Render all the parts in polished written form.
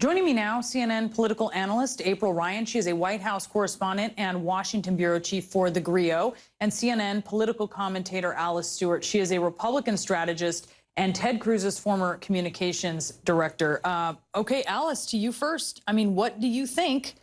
Joining me now, CNN political analyst April Ryan. She is a White House correspondent and Washington bureau chief for the GRIO, and CNN political commentator Alice Stewart. She is a Republican strategist and Ted Cruz's former communications director. Okay, Alice, to you first. I mean, what do you think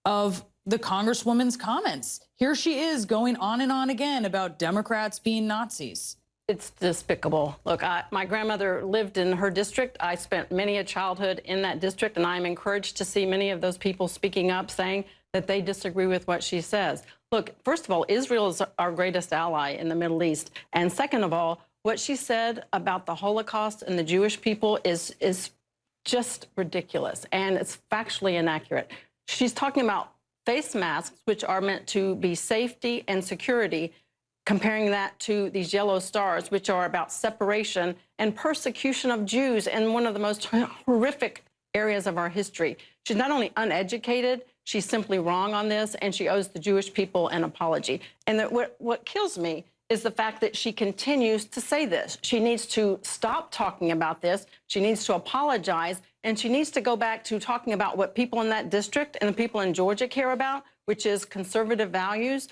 of the Congresswoman's comments? Here she is going on and on again about Democrats being Nazis. It's despicable. Look, my grandmother lived in her district. I spent many a childhood in that district, and I'm encouraged to see many of those people speaking up, saying that they disagree with what she says. Look, first of all, Israel is our greatest ally in the Middle East. And second of all, what she said about the Holocaust and the Jewish people is just ridiculous, and it's factually inaccurate. She's talking about face masks, which are meant to be safety and security, comparing that to these yellow stars, which are about separation and persecution of Jews in one of the most horrific areas of our history. She's not only uneducated, she's simply wrong on this, and she owes the Jewish people an apology. And that what kills me is the fact that she continues to say this. She needs to stop talking about this. She needs to apologize, and she needs to go back to talking about what people in that district and the people in Georgia care about, which is conservative values,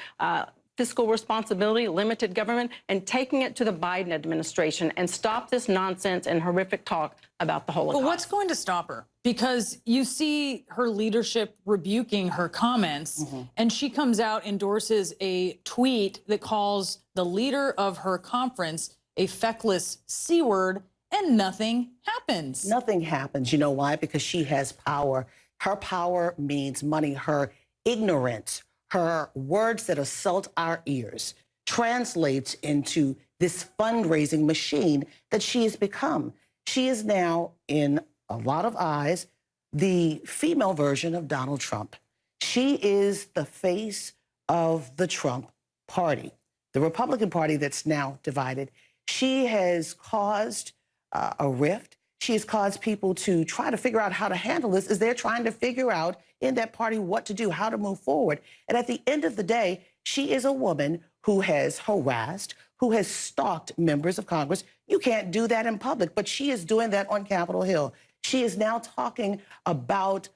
fiscal responsibility, limited government, and taking it to the Biden administration and stop this nonsense and horrific talk about the Holocaust. But what's going to stop her? Because you see her leadership rebuking her comments, and she comes out, endorses a tweet that calls the leader of her conference a feckless C word, and nothing happens. Nothing happens. You know why? Because she has power. Her power means money. Her ignorance, her words that assault our ears, translates into this fundraising machine that she has become. She is now, in a lot of eyes, the female version of Donald Trump. She is the face of the Trump party, the Republican Party that's now divided. She has caused a rift. She has caused people to try to figure out how to handle this as they're trying to figure out in that party what to do, how to move forward. And at the end of the day, she is a woman who has harassed, who has stalked members of Congress. You can't do that in public, but she is doing that on Capitol Hill. She is now talking about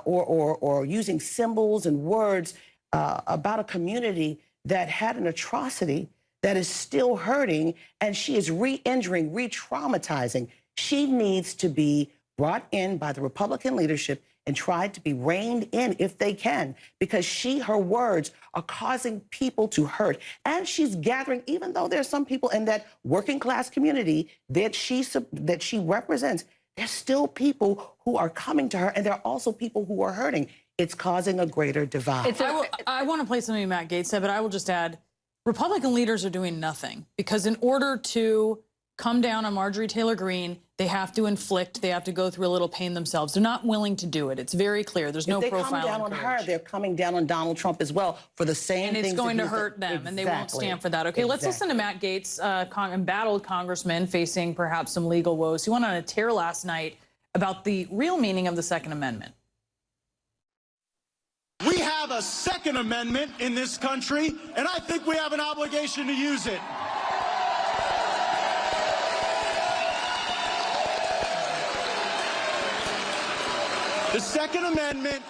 or using symbols and words about a community that had an atrocity that is still hurting, and she is re-injuring, re-traumatizing. She needs to be brought in by the Republican leadership and tried to be reined in if they can, because her words are causing people to hurt. And she's gathering, even though there's some people in that working class community that she represents, there's still people who are coming to her, and there are also people who are hurting. It's causing a greater divide. I want to play something Matt Gaetz said, but I will just add, Republican leaders are doing nothing, because in order to come down on Marjorie Taylor Greene, they have to inflict, they have to go through a little pain themselves. They're not willing to do it. It's very clear. There's no profile. If they come down on her, they're coming down on Donald Trump as well for the same things. And it's going to hurt them, and they won't stand for that. Okay, let's listen to Matt Gaetz, embattled congressman facing perhaps some legal woes. He went on a tear last night about the real meaning of the Second Amendment. We have a Second Amendment in this country, and I think we have an obligation to use it. The Second Amendment,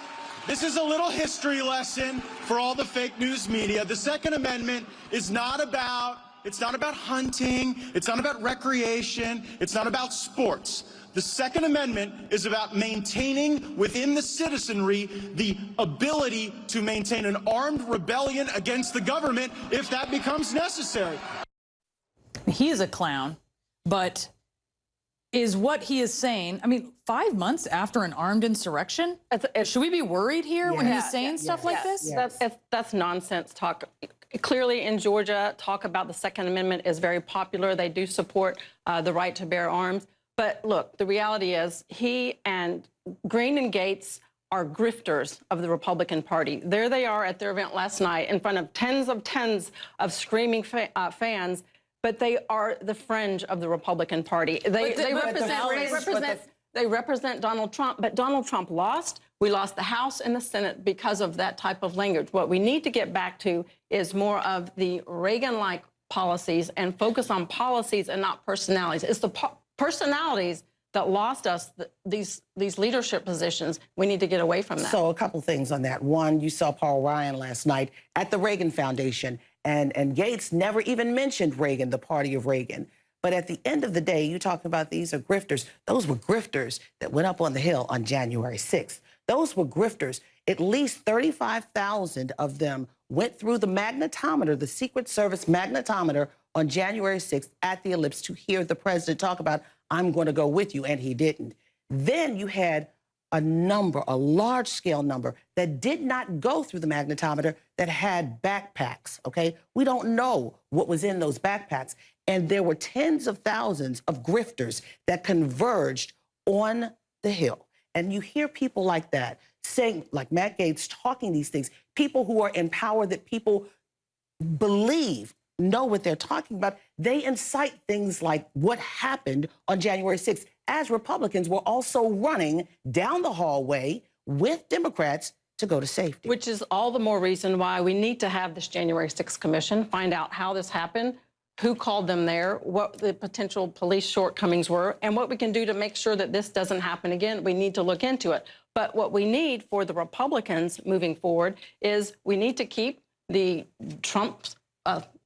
this is a little history lesson for all the fake news media. The Second Amendment is not about, it's not about hunting, it's not about recreation, it's not about sports. The Second Amendment is about maintaining within the citizenry the ability to maintain an armed rebellion against the government if that becomes necessary. He is a clown, but is what he is saying, I mean, 5 months after an armed insurrection? Should we be worried here when he's saying stuff like this? That's nonsense talk. Clearly in Georgia, talk about the Second Amendment is very popular. They do support the right to bear arms. But look, the reality is he and Greene and Gaetz are grifters of the Republican Party. There they are at their event last night in front of tens of screaming fans. But they are the fringe of the Republican Party. They represent Donald Trump, but Donald Trump lost. We lost the House and the Senate because of that type of language. What we need to get back to is more of the Reagan-like policies and focus on policies and not personalities. It's the personalities that lost us these leadership positions. We need to get away from that. So a couple things on that. One, you saw Paul Ryan last night at the Reagan Foundation, and Gates never even mentioned Reagan, the party of Reagan. But at the end of the day, you talking about these are grifters. Those were grifters that went up on the Hill on January 6th. Those were grifters. At least 35,000 of them went through the magnetometer, the Secret Service magnetometer, on January 6th at the Ellipse to hear the president talk about, I'm going to go with you, and he didn't. Then you had a large-scale number that did not go through the magnetometer that had backpacks, okay? We don't know what was in those backpacks. And there were tens of thousands of grifters that converged on the Hill. And you hear people like that saying, like Matt Gaetz talking these things, people who are in power that people believe know what they're talking about. They incite things like what happened on January 6th, as Republicans were also running down the hallway with Democrats to go to safety. Which is all the more reason why we need to have this January 6th commission, find out how this happened, who called them there, what the potential police shortcomings were, and what we can do to make sure that this doesn't happen again. We need to look into it. But what we need for the Republicans moving forward is we need to keep the Trump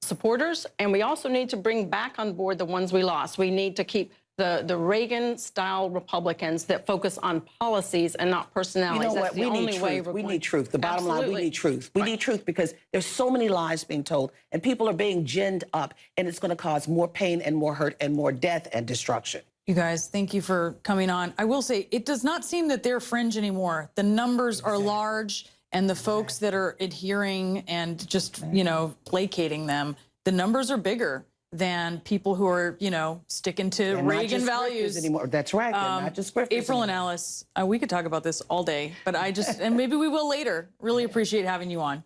supporters, and we also need to bring back on board the ones we lost. We need to keep the Reagan-style Republicans that focus on policies and not personalities. You know That's what? the We only need way truth. we're We going. need truth. The bottom line, we need truth. We need truth because there's so many lies being told, and people are being ginned up, and it's going to cause more pain and more hurt and more death and destruction. You guys, thank you for coming on. I will say, it does not seem that they're fringe anymore. The numbers are large, and the folks that are adhering and just, you know, placating them, the numbers are bigger than people who are, you know, sticking to Reagan values Anymore. That's right. They're not just grifters April and anymore. Alice, we could talk about this all day, but and maybe we will later. Really appreciate having you on.